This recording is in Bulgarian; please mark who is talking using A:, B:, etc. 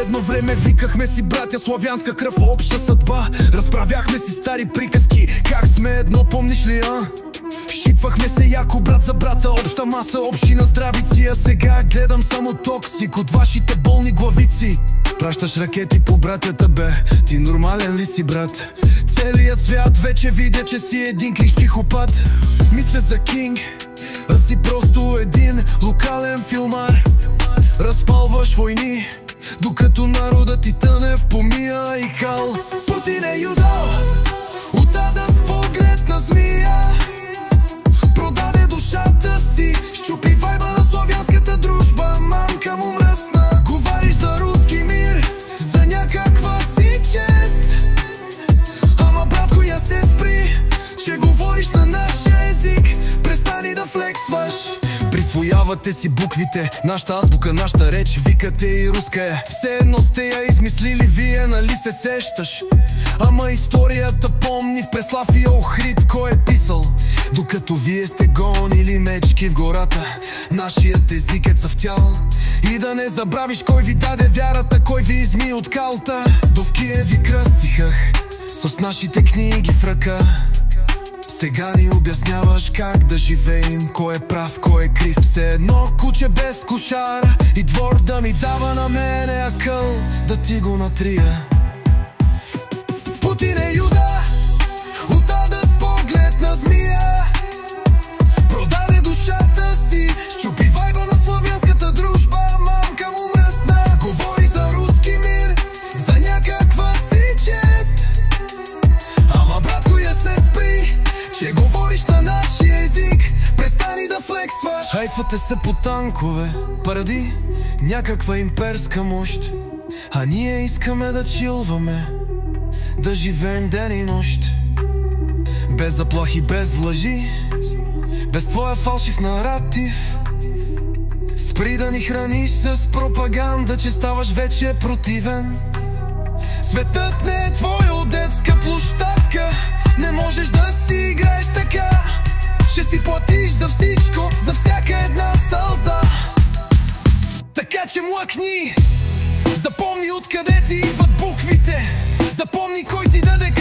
A: Едно време викахме си братя, славянска кръв, обща съдба. Разправяхме си стари приказки, как сме едно, помниш ли, а? Шипвахме се яко брат за брата, обща маса, община, здравици. А сега гледам само токсик от вашите болни главици. Пращаш ракети по братята, бе, ти нормален ли си, брат? Целият свят вече видя, че си един крив психопат. Мисля за Кинг, а си просто един локален филмар. Разпалваш войни, докато народът ти тъне в помия и хал. Путин е юдо, от ада с поглед на змия. Продаде душата си, щупи вайба на славянската дружба. Мамка му мръсна, говориш за руски мир, за някаква си чест. Ама братко, я се спри, че говориш на нашия език. Престани да флексваш. Присвоявате си буквите, нашата азбука, нашата реч, викате и руска е. Все едно сте я измислили вие, нали се сещаш? Ама историята помни в Преслав и Охрид кой е писал. Докато вие сте гонили мечки в гората, нашият език е цъфтял. И да не забравиш кой ви даде вярата, кой ви изми от калта. Довки ви кръстихах с нашите книги в ръка. Сега ни обясняваш как да живеем, кой е прав, кой е крив. Все едно куче без кошара и двор да ми дава на мене акъл да ти го натрия. Путин е юда, от ада с поглед на змия. Продаде душата си, щупи вайба на славянската дружба. Мамка му мръсна, говори за руски мир, за някаква си чест. Ама братко, я се спри, че говориш на нашия език. Престани да флексваш. Хайпвате се по танкове, паради някаква имперска мощ. А ние искаме да чилваме, да живеем ден и нощ. Без заплахи, без лъжи, без твоя фалшив наратив. Спри да ни храниш с пропаганда, че ставаш вече противен. Светът не е твоя детска площадка, не можеш да си играеш така. Ще си платиш за всичко, за всяка една сълза. Така че млъкни, запомни откъде ти идват буквите. Запомни кой ти даде